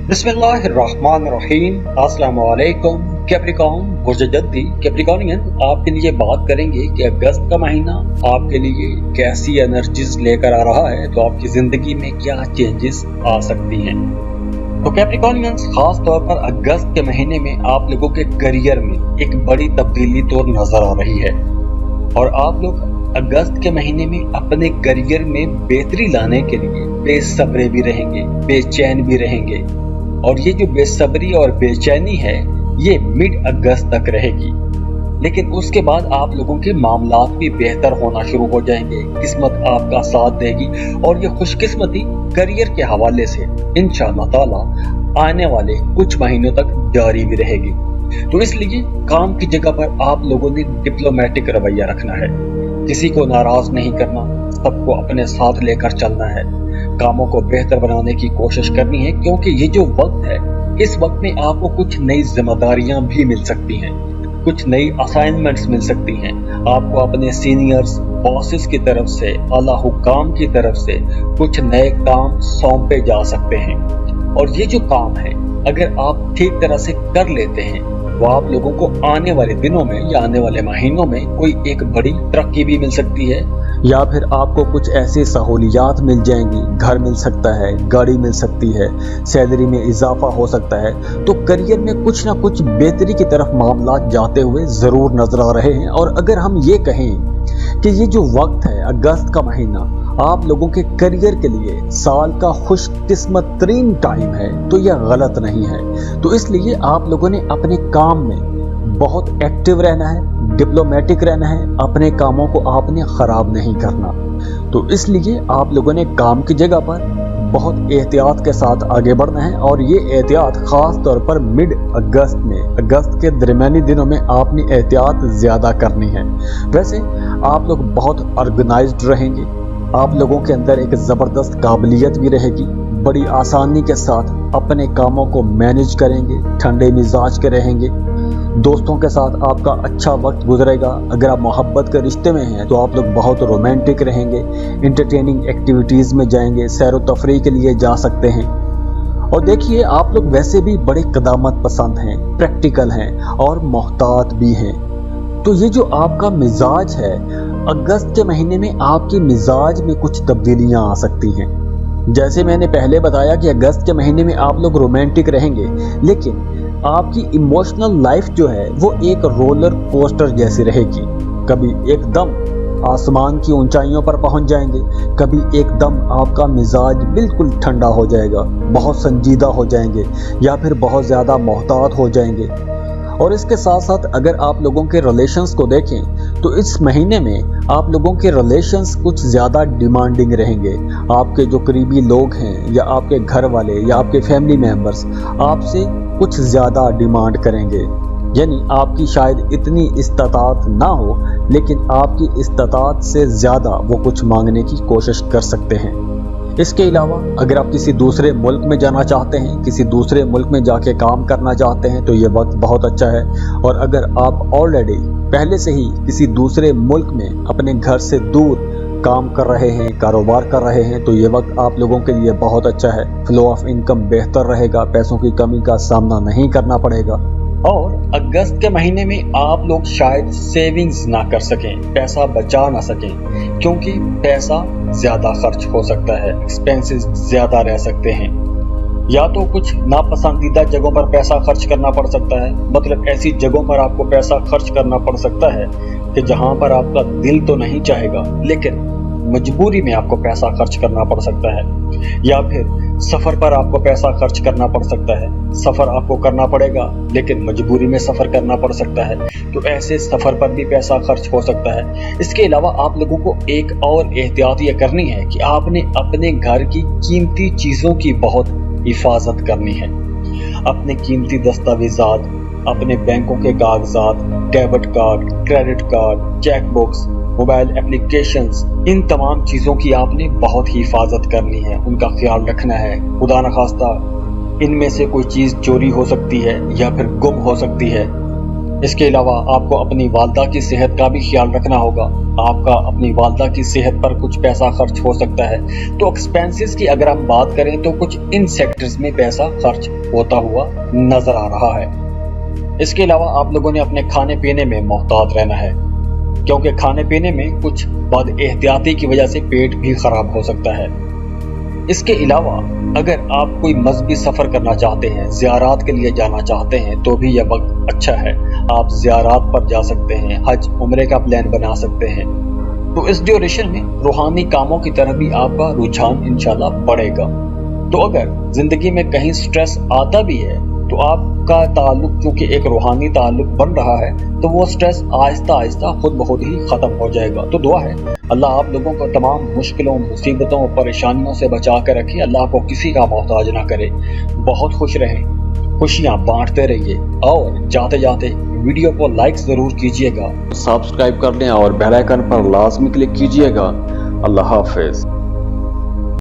बिस्मिल्लाहिर्रहमानिर्रहीम। अस्सलाम वालेकुम कैप्रिकॉर्न मुजद्दी कैप्रिकॉर्नियन, आपके लिए बात करेंगे कि अगस्त का महीना आपके लिए कैसी एनर्जीज लेकर आ रहा है, तो आपकी जिंदगी में क्या चेंजेस आ सकती हैं। तो कैप्रिकॉर्नियंस, खास तौर पर अगस्त के महीने में आप लोगों के करियर में एक बड़ी तब्दीली तो नजर आ रही है और आप लोग अगस्त के महीने में अपने करियर में बेहतरी लाने के लिए बेसब्रे भी रहेंगे, बेचैन भी रहेंगे और ये जो बेसब्री और बेचैनी है ये मिड अगस्त तक रहेगी। लेकिन उसके बाद आप लोगों के मामलात भी बेहतर होना शुरू हो जाएंगे, किस्मत आपका साथ देगी और ये खुशकिस्मती करियर के हवाले से इंशाअल्लाह ताला आने वाले कुछ महीनों तक जारी भी रहेगी। तो इसलिए काम की जगह पर आप लोगों ने डिप्लोमेटिक रवैया रखना है, किसी को नाराज नहीं करना, सबको अपने साथ लेकर चलना है, कामों को बेहतर बनाने की कोशिश करनी है, क्योंकि ये जो वक्त है इस वक्त में आपको कुछ नई जिम्मेदारियां भी मिल सकती हैं, कुछ नई असाइनमेंट्स मिल सकती हैं, आपको अपने सीनियर्स बॉसेस की तरफ से, आला हुक्काम की तरफ से कुछ नए काम सौंपे जा सकते हैं और ये जो काम है अगर आप ठीक तरह से कर लेते हैं तो आप लोगों को आने वाले दिनों में या आने वाले महीनों में कोई एक बड़ी तरक्की भी मिल सकती है या फिर आपको कुछ ऐसी सहूलियात मिल जाएंगी, घर मिल सकता है, गाड़ी मिल सकती है, सैलरी में इजाफा हो सकता है। तो करियर में कुछ ना कुछ बेहतरी की तरफ मामला जाते हुए जरूर नजर आ रहे हैं। और अगर हम ये कहें कि ये जो वक्त है अगस्त का महीना आप लोगों के करियर के लिए साल का खुशकिस्मत तरीन टाइम है तो यह गलत नहीं है। तो इसलिए आप लोगों ने अपने काम में बहुत एक्टिव रहना है, डिप्लोमेटिक रहना है, अपने कामों को आपने खराब नहीं करना। तो इसलिए आप लोगों ने काम की जगह पर बहुत एहतियात के साथ आगे बढ़ना है और ये एहतियात खास तौर पर मिड अगस्त में, अगस्त के दरमियानी दिनों में आपने एहतियात ज्यादा करनी है। वैसे आप लोग बहुत ऑर्गेनाइज्ड रहेंगे, आप लोगों के अंदर एक जबरदस्त काबिलियत भी रहेगी, बड़ी आसानी के साथ अपने कामों को मैनेज करेंगे, ठंडे मिजाज के रहेंगे, दोस्तों के साथ आपका अच्छा वक्त गुजरेगा। अगर आप मोहब्बत के रिश्ते में हैं तो आप लोग बहुत रोमांटिक रहेंगे, इंटरटेनिंग एक्टिविटीज़ में जाएंगे, सैर व तफरीह के लिए जा सकते हैं। और देखिए आप लोग वैसे भी बड़े कदामत पसंद हैं, प्रैक्टिकल हैं और मोहतात भी हैं। तो ये जो आपका मिजाज है अगस्त के महीने में आपके मिजाज में कुछ तब्दीलियां आ सकती हैं। जैसे मैंने पहले बताया कि अगस्त के महीने में आप लोग रोमांटिक रहेंगे, लेकिन आपकी इमोशनल लाइफ जो है वो एक रोलर कोस्टर जैसी रहेगी। कभी एकदम आसमान की ऊंचाइयों पर पहुंच जाएंगे, कभी एकदम आपका मिजाज बिल्कुल ठंडा हो जाएगा, बहुत संजीदा हो जाएंगे या फिर बहुत ज़्यादा मोहतात हो जाएंगे। और इसके साथ साथ अगर आप लोगों के रिलेशंस को देखें तो इस महीने में आप लोगों के रिलेशंस कुछ ज़्यादा डिमांडिंग रहेंगे। आपके जो करीबी लोग हैं या आपके घर वाले या आपके फैमिली मेम्बर्स आपसे कुछ ज़्यादा डिमांड करेंगे, यानी आपकी शायद इतनी इस्तात ना हो लेकिन आपकी इस्तात से ज़्यादा वो कुछ मांगने की कोशिश कर सकते हैं। इसके अलावा अगर आप किसी दूसरे मुल्क में जाना चाहते हैं, किसी दूसरे मुल्क में जाके काम करना चाहते हैं तो ये वक्त बहुत अच्छा है। और अगर आप ऑलरेडी पहले से ही किसी दूसरे मुल्क में अपने घर से दूर काम कर रहे हैं, कारोबार कर रहे हैं, तो ये वक्त आप लोगों के लिए बहुत अच्छा है। फ्लो ऑफ इनकम बेहतर रहेगा, पैसों की कमी का सामना नहीं करना पड़ेगा। और अगस्त के महीने में आप लोग शायद सेविंग्स ना कर सकें, पैसा बचा ना सकें, क्योंकि पैसा ज्यादा खर्च हो सकता है, एक्सपेंसेस ज्यादा रह सकते हैं। या तो कुछ नापसंदीदा जगहों पर पैसा खर्च करना पड़ सकता है, मतलब ऐसी जगहों पर आपको पैसा खर्च करना पड़ सकता है कि जहां पर आपका दिल तो नहीं चाहेगा लेकिन मजबूरी में आपको पैसा खर्च करना पड़ सकता है। या फिर सफर पर आपको पैसा खर्च करना पड़ सकता है, सफर आपको करना पड़ेगा लेकिन मजबूरी में सफर करना पड़ सकता है, तो ऐसे सफर पर भी पैसा खर्च हो सकता है। इसके अलावा आप लोगों को एक और एहतियात ये करनी है कि आपने अपने घर की कीमती चीजों की बहुत हिफाजत करनी है। अपने कीमती दस्तावेजात, अपने बैंकों के कागजात, debit card, credit card, cheque books, mobile applications, इन तमाम चीज़ों की आपने बहुत ही हिफाजत करनी है, उनका ख्याल रखना है। खुदा न खास्ता इनमें से कोई चीज़ चोरी हो सकती है या फिर गुम हो सकती है। इसके अलावा आपको अपनी वालदा की सेहत का भी ख्याल रखना होगा। آپ کا اپنی والدہ کی صحت پر کچھ پیسہ خرچ ہو سکتا ہے. تو ایکسپینسز کی اگر ہم بات کریں تو کچھ ان سیکٹرز میں پیسہ خرچ ہوتا ہوا نظر آ رہا ہے. اس کے علاوہ آپ لوگوں نے اپنے کھانے پینے میں محتاط رہنا ہے، کیونکہ کھانے پینے میں کچھ بد احتیاطی کی وجہ سے پیٹ بھی خراب ہو سکتا ہے. اس کے علاوہ اگر آپ کوئی مذہبی سفر کرنا چاہتے ہیں، زیارات کے لیے جانا چاہتے ہیں، تو بھی یہ وقت اچھا ہے. آپ زیارات پر جا سکتے ہیں، حج عمرے کا پلان بنا سکتے ہیں. تو اس ڈیوریشن میں روحانی کاموں کی طرف بھی آپ کا رجحان انشاءاللہ بڑھے گا. تو اگر زندگی میں کہیں سٹریس آتا بھی ہے تو آپ کا تعلق چونکہ ایک روحانی تعلق بن رہا ہے تو وہ سٹریس آہستہ آہستہ خود بخود ہی ختم ہو جائے گا. تو دعا ہے اللہ آپ لوگوں کو تمام مشکلوں، مصیبتوں اور پریشانیوں سے بچا کر رکھے، اللہ کو کسی کا محتاج نہ کرے. بہت خوش رہیں، خوشیاں بانٹتے رہیے، اور جاتے جاتے ویڈیو کو لائک ضرور کیجیے گا، سبسکرائب کر لیں اور بیل آئیکن پر لازمی کلک کیجیے گا. اللہ حافظ.